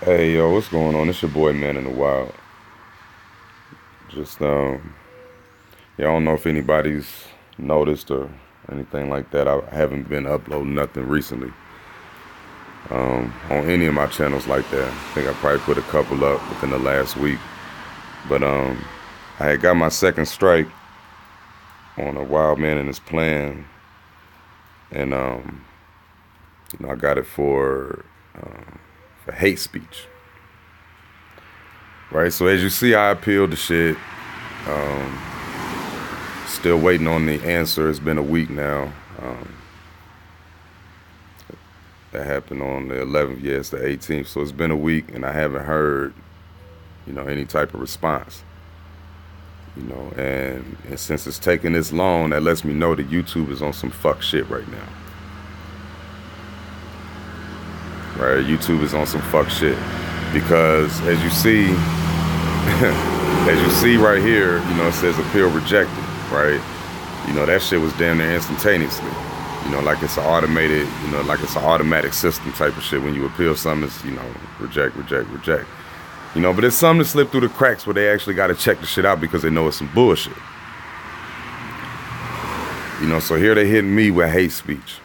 Hey yo, what's going on? It's your boy Man in the Wild. Just yeah, I don't know if anybody's noticed or anything like that. I haven't been uploading nothing recently on any of my channels like that. I think I probably put a couple up within the last week. But I had got my second strike on a Wild Man and His Plan, and I got it for hate speech. Right. So as you see, I appealed the shit. Still waiting on the answer. It's been a week now. That happened on the 11th. Yeah, it's the 18th. So it's been a week, and I haven't heard, any type of response. And since it's taking this long, that lets me know that YouTube is on some fuck shit right now. Right? YouTube is on some fuck shit because as you see, as you see right here, it says appeal rejected. Right? That shit was damn near instantaneously. Like it's an automated, like it's an automatic system type of shit. When you appeal something, it's, reject, reject, reject. But it's something that slipped through the cracks where they actually got to check the shit out because they know it's some bullshit. So here they hitting me with hate speech.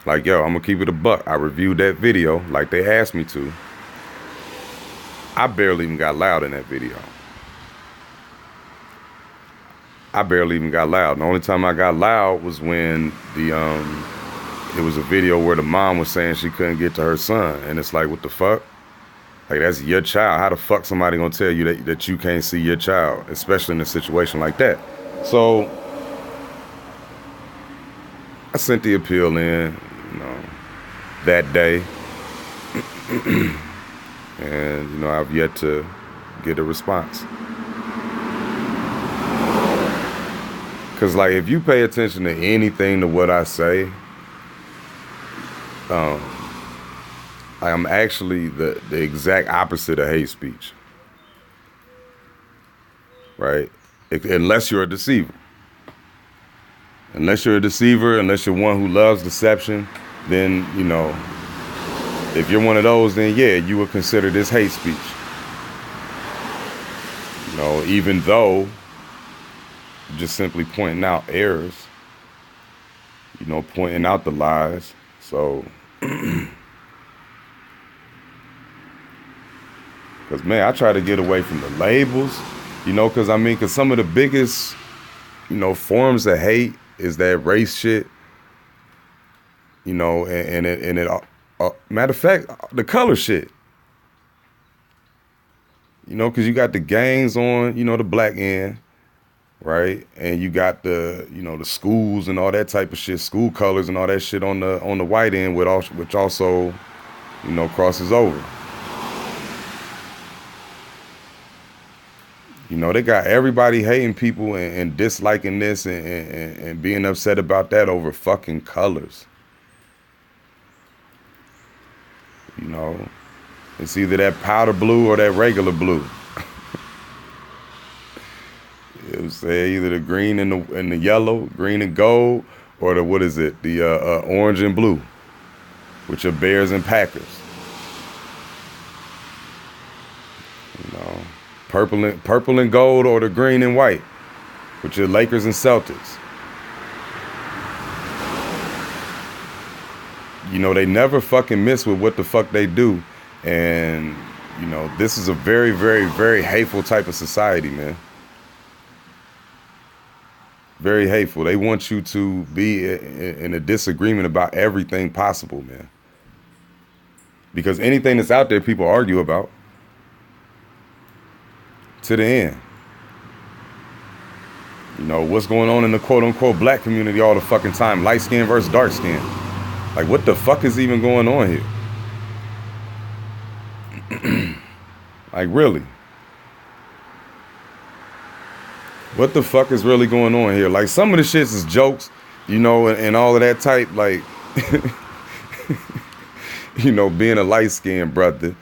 Like, yo, I'm gonna keep it a buck. I reviewed that video like they asked me to. I barely even got loud in that video. I barely even got loud. The only time I got loud was when it was a video where the mom was saying she couldn't get to her son, and it's like, what the fuck? Like, that's your child. How the fuck somebody gonna tell you that you can't see your child, especially in a situation like that? So I sent the appeal in, that day, and I've yet to get a response. Cause like if you pay attention to anything to what I say, I'm actually the exact opposite of hate speech. Right? Unless you're a deceiver. Unless you're a deceiver, unless you're one who loves deception, then, if you're one of those, then yeah, you would consider this hate speech. Even though just simply pointing out errors, pointing out the lies. So, because man, I try to get away from the labels, because some of the biggest, forms of hate is that race shit, and it matter of fact, the color shit, because you got the gangs on, the black end. Right, and you got the the schools and all that type of shit, school colors and all that shit on the white end, which also crosses over. They got everybody hating people and disliking this and being upset about that over fucking colors. It's either that powder blue or that regular blue. It was say either the green and the yellow, green and gold, or the what is it? The orange and blue, which are Bears and Packers. Purple and gold, or the green and white, which are Lakers and Celtics. They never fucking miss with what the fuck they do, and this is a very, very, very hateful type of society, man. Very hateful. They want you to be in a disagreement about everything possible, man. Because anything that's out there, people argue about. To the end. What's going on in the quote-unquote black community all the fucking time? Light skin versus dark skin. Like, what the fuck is even going on here? Like, really? What the fuck is really going on here? Like, some of the shits is jokes, and all of that type, like, being a light-skinned brother,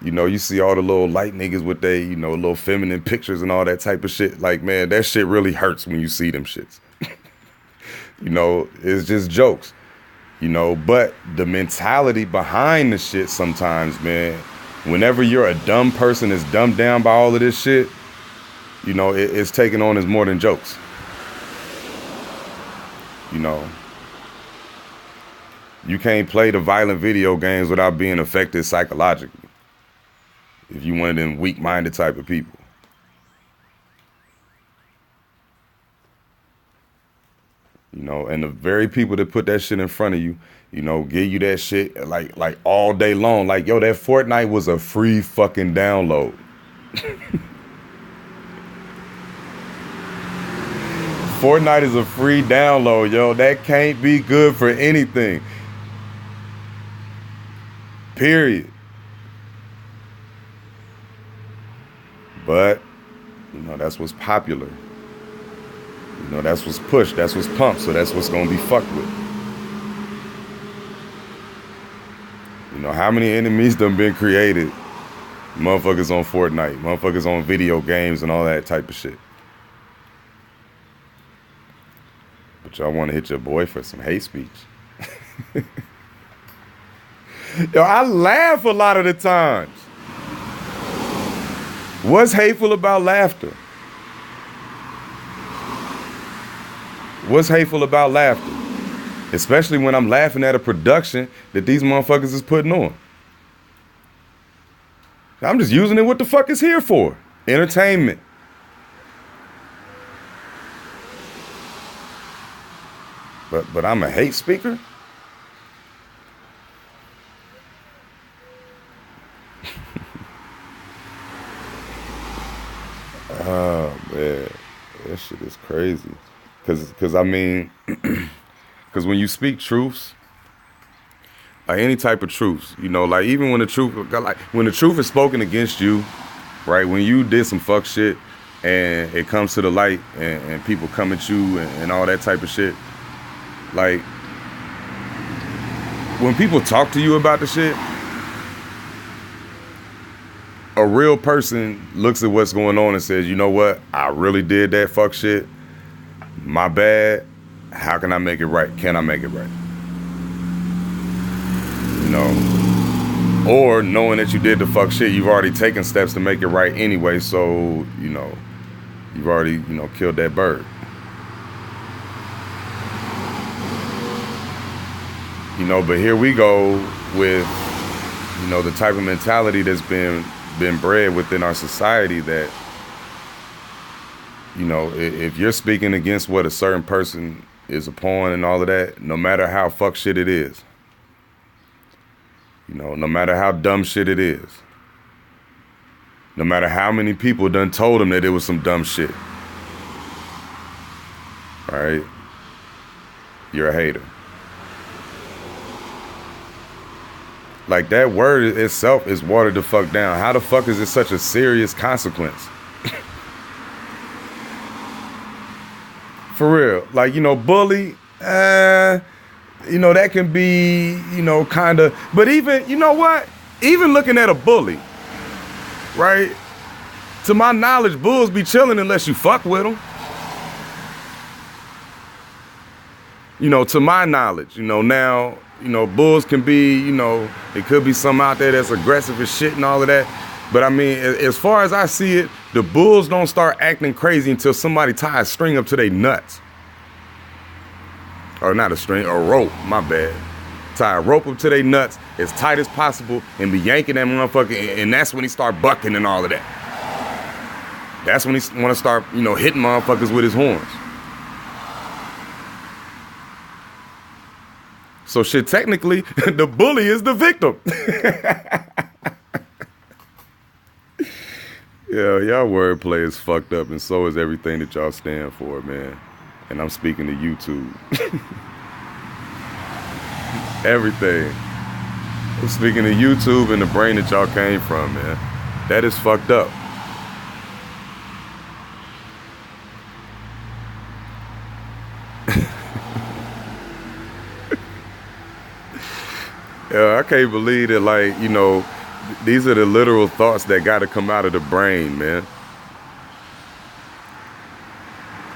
you see all the little light niggas with they, little feminine pictures and all that type of shit. Like, man, that shit really hurts when you see them shits. It's just jokes. You know, but the mentality behind the shit sometimes, man, whenever you're a dumb person that's dumbed down by all of this shit, you know, it's taken on as more than jokes. You know, you can't play the violent video games without being affected psychologically. If you one of them weak-minded type of people. You know, and the very people that put that shit in front of you, you know, give you that shit like all day long. Like, yo, that Fortnite was a free fucking download. Fortnite is a free download, yo. That can't be good for anything. Period. But, you know, that's what's popular. You know, that's what's pushed, that's what's pumped, so that's what's gonna be fucked with. You know, how many enemies done been created? Motherfuckers on Fortnite, motherfuckers on video games and all that type of shit. But y'all wanna hit your boy for some hate speech. Yo, I laugh a lot of the times. What's hateful about laughter? What's hateful about laughter? Especially when I'm laughing at a production that these motherfuckers is putting on. I'm just using it what the fuck it's here for. Entertainment. But I'm a hate speaker? Oh, man. That shit is crazy. Because I mean, because when you speak truths, like any type of truths, you know, like even when the truth is spoken against you, right? When you did some fuck shit and it comes to the light and people come at you and all that type of shit, like when people talk to you about the shit, a real person looks at what's going on and says, you know what? I really did that fuck shit. My bad. How can I make it right? Can I make it right? You know, or knowing that you did the fuck shit, you've already taken steps to make it right anyway. So, you know, you've already, you know, killed that bird. You know, but here we go with, you know, the type of mentality that's been bred within our society that, you know, if you're speaking against what a certain person is upon and all of that, no matter how fuck shit it is, you know, no matter how dumb shit it is, no matter how many people done told him that it was some dumb shit, all right, you're a hater. Like, that word itself is watered the fuck down. How the fuck is it such a serious consequence? For real. Like, you know, bully, you know, that can be, you know, kind of, but even, you know what? Even looking at a bully, right? To my knowledge, bulls be chilling unless you fuck with them. You know, to my knowledge, you know, now, you know, bulls can be, you know, it could be some out there that's aggressive as shit and all of that. But I mean, as far as I see it, the bulls don't start acting crazy until somebody ties a string up to their nuts. Or not a string, a rope, my bad. Tie a rope up to their nuts as tight as possible and be yanking that motherfucker, and that's when he start bucking and all of that. That's when he want to start, you know, hitting motherfuckers with his horns. So shit, technically, the bully is the victim. Yeah, y'all wordplay is fucked up, and so is everything that y'all stand for, man. And I'm speaking to YouTube. Everything. I'm speaking to YouTube and the brain that y'all came from, man. That is fucked up. Yeah, I can't believe that, like, you know, these are the literal thoughts that got to come out of the brain, man.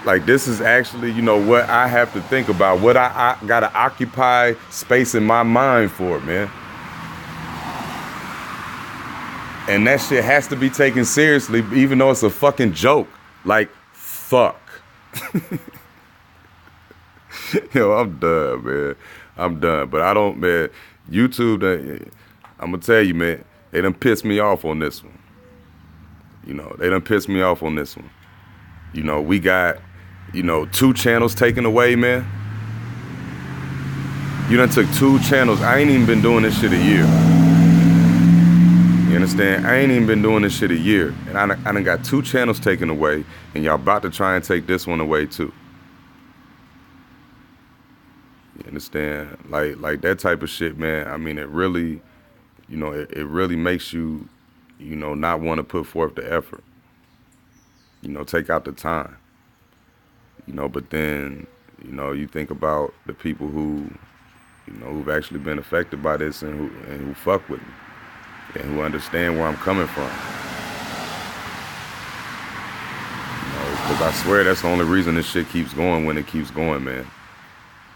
Like, this is actually, you know, what I have to think about, what I gotta occupy space in my mind for, man. And that shit has to be taken seriously, even though it's a fucking joke. Like, fuck. Yo, I'm done, man. I'm done. But I don't, man, YouTube, I'm gonna tell you, man, they done pissed me off on this one. You know, they done pissed me off on this one. You know, we got, you know, 2 channels taken away, man. You done took 2 channels. I ain't even been doing this shit a year. You understand? I ain't even been doing this shit a year. And I done got 2 channels taken away, and y'all about to try and take this one away too. You understand? Like that type of shit, man. I mean, it really, you know, it really makes you, you know, not want to put forth the effort. You know, take out the time. You know, but then, you know, you think about the people who, you know, who've actually been affected by this and who fuck with me and who understand where I'm coming from. You know, because I swear that's the only reason this shit keeps going when it keeps going, man.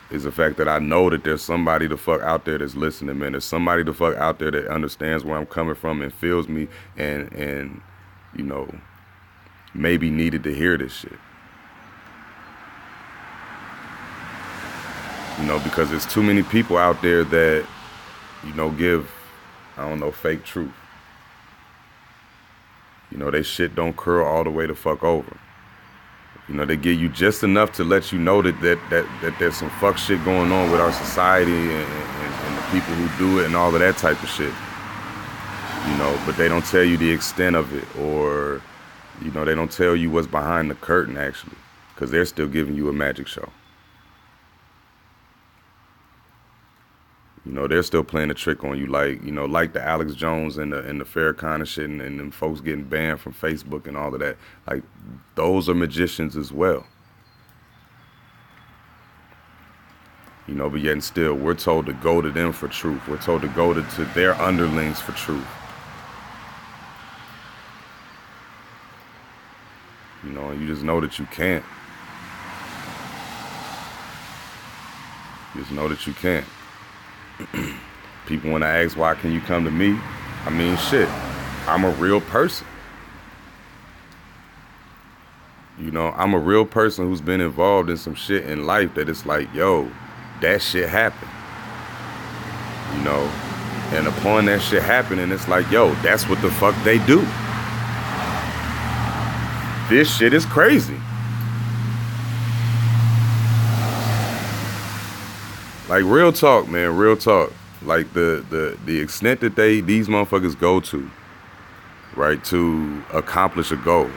Is the fact that I know that there's somebody the fuck out there that's listening, man. There's somebody the fuck out there that understands where I'm coming from and feels me and you know, maybe needed to hear this shit. You know, because there's too many people out there that, you know, give, I don't know, fake truth. You know, they shit don't curl all the way the fuck over. You know, they give you just enough to let you know that there's some fuck shit going on with our society and the people who do it and all of that type of shit. You know, but they don't tell you the extent of it, or, you know, they don't tell you what's behind the curtain, actually, because they're still giving you a magic show. You know, they're still playing a trick on you, like, you know, like the Alex Jones and the Farrakhan and shit, and them folks getting banned from Facebook and all of that. Like, those are magicians as well. You know, but yet and still, we're told to go to them for truth. We're told to go to their underlings for truth. You know, and you just know that you can't. Just know that you can't. People want to ask, why can you come to me? I mean, shit, I'm a real person. You know, I'm a real person who's been involved in some shit in life that it's like, yo, that shit happened. You know, and upon that shit happening, it's like, yo, that's what the fuck they do. This shit is crazy. Like, real talk, man, real talk. Like, the extent that these motherfuckers go to, right, to accomplish a goal.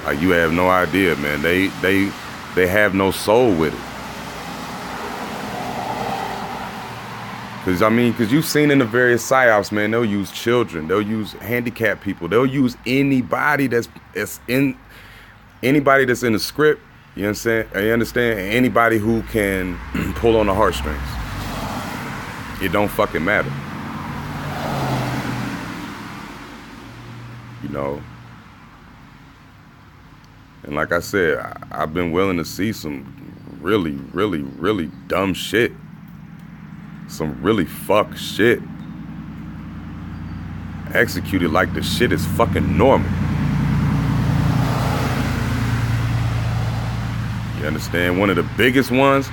Like, you have no idea, man. They have no soul with it. Because you've seen in the various psyops, man, they'll use children, they'll use handicapped people, they'll use anybody that's in the script. You understand? Anybody who can pull on the heartstrings. It don't fucking matter. You know? And like I said, I've been willing to see some really, really, really dumb shit. Some really fuck shit. Executed like the shit is fucking normal. You understand? One of the biggest ones.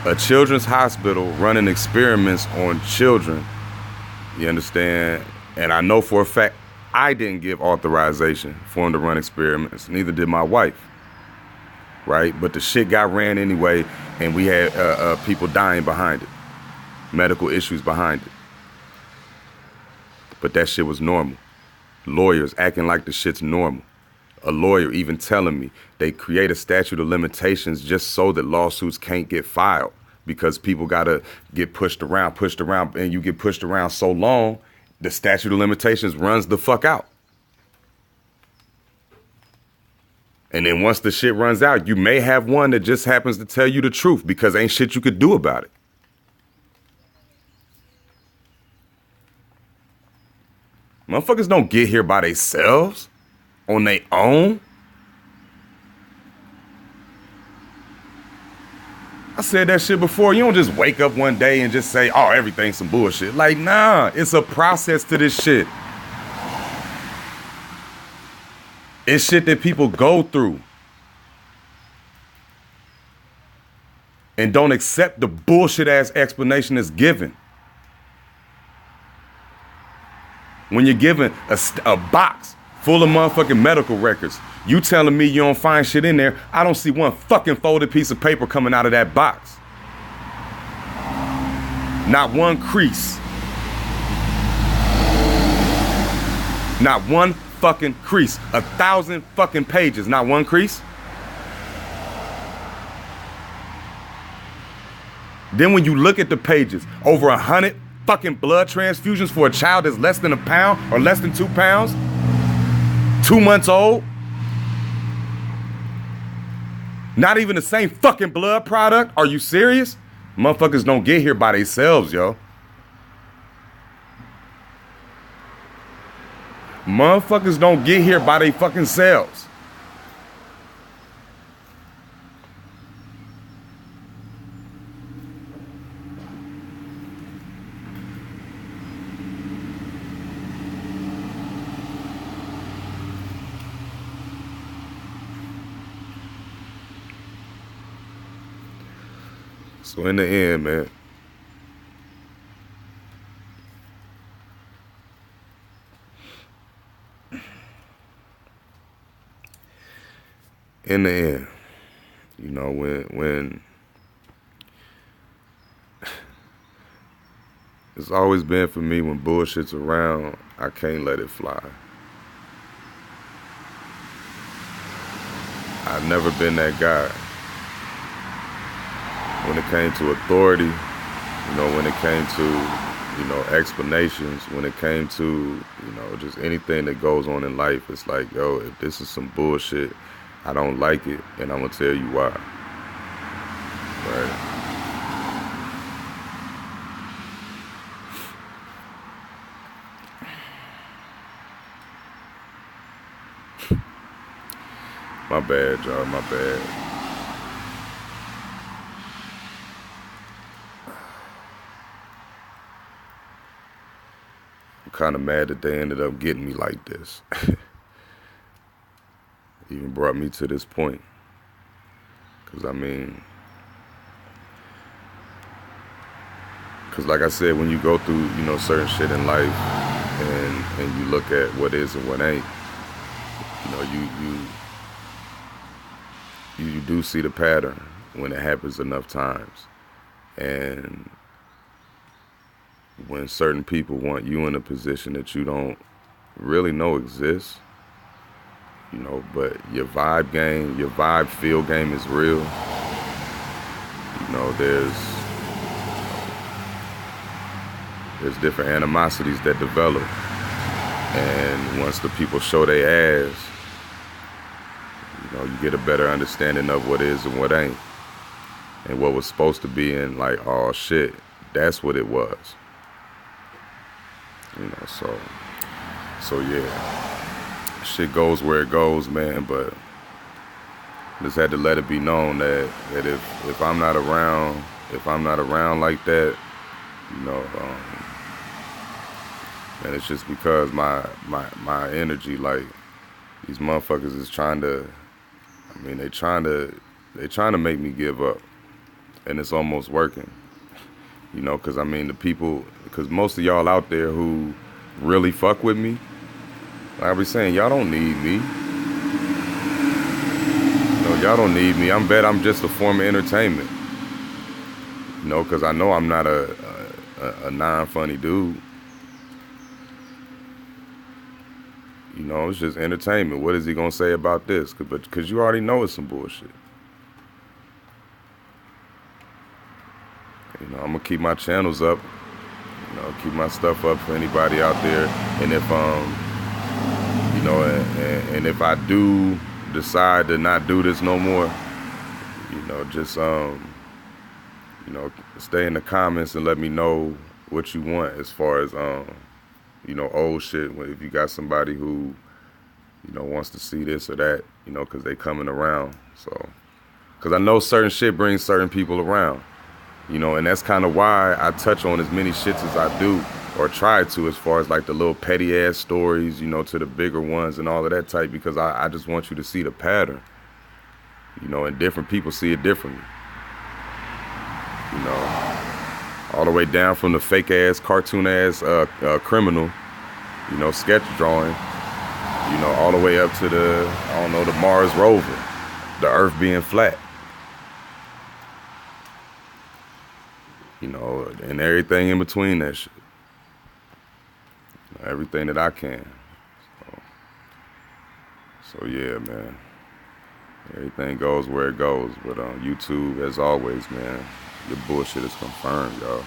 A children's hospital running experiments on children. You understand? And I know for a fact I didn't give authorization for them to run experiments. Neither did my wife. Right? But the shit got ran anyway, and we had people dying behind it. Medical issues behind it. But that shit was normal. Lawyers acting like the shit's normal. A lawyer even telling me they create a statute of limitations just so that lawsuits can't get filed, because people gotta get pushed around, and you get pushed around so long, the statute of limitations runs the fuck out. And then once the shit runs out, you may have one that just happens to tell you the truth because ain't shit you could do about it. Motherfuckers don't get here by themselves, on their own. I said that shit before. You don't just wake up one day and just say, oh, everything's some bullshit. Like, nah, it's a process to this shit. It's shit that people go through and don't accept the bullshit ass explanation that's given. When you're given a box full of motherfucking medical records, you telling me you don't find shit in there, I don't see one fucking folded piece of paper coming out of that box. Not one crease. Not one fucking crease. 1,000 fucking pages, not one crease. Then when you look at the pages, over 100 fucking blood transfusions for a child that's less than a pound or less than 2 pounds, 2 months old. Not even the same fucking blood product. Are you serious? Motherfuckers don't get here by themselves, yo. Motherfuckers don't get here by their fucking selves. So in the end, man, in the end, you know, when it's always been for me, when bullshit's around, I can't let it fly. I've never been that guy. When it came to authority, you know, when it came to, you know, explanations, when it came to, you know, just anything that goes on in life, it's like, yo, if this is some bullshit, I don't like it, and I'm gonna tell you why. Right? My bad, y'all, my bad. I'm kind of mad that they ended up getting me like this. Even brought me to this point. Because, I mean, because like I said, when you go through, you know, certain shit in life and you look at what is and what ain't, you know, you do see the pattern when it happens enough times. And when certain people want you in a position that you don't really know exists, you know, but your vibe game, your vibe feel game is real. You know, there's different animosities that develop. And once the people show their ass, you know, you get a better understanding of what is and what ain't. And what was supposed to be in, like, oh shit, that's what it was. You know, so yeah, shit goes where it goes, man. But just had to let it be known that if I'm not around, like that, you know, and it's just because my energy, like, these motherfuckers is trying to, I mean, they trying to make me give up, and it's almost working. You know, because I mean, because most of y'all out there who really fuck with me, like I be saying, y'all don't need me. You know, y'all don't need me. I'm just a form of entertainment. You know, because I know I'm not a non-funny dude. You know, it's just entertainment. What is he gonna say about this? Because you already know it's some bullshit. You know, I'm gonna keep my channels up. You know, keep my stuff up for anybody out there. And if you know, and if I do decide to not do this no more, you know, just you know, stay in the comments and let me know what you want as far as you old shit. If you got somebody who, wants to see this or that, because they coming around. So, because I know certain shit brings certain people around, and that's kind of why I touch on as many shits as I do, or try to, as far as like the little petty ass stories, to the bigger ones and all of that type, because I just want you to see the pattern, and different people see it differently, all the way down from the fake ass, cartoon ass criminal, sketch drawing, all the way up to the Mars rover, the Earth being flat, and everything in between that shit. Everything that I can. So yeah, man. Everything goes where it goes. But on YouTube, as always, man, your bullshit is confirmed, y'all.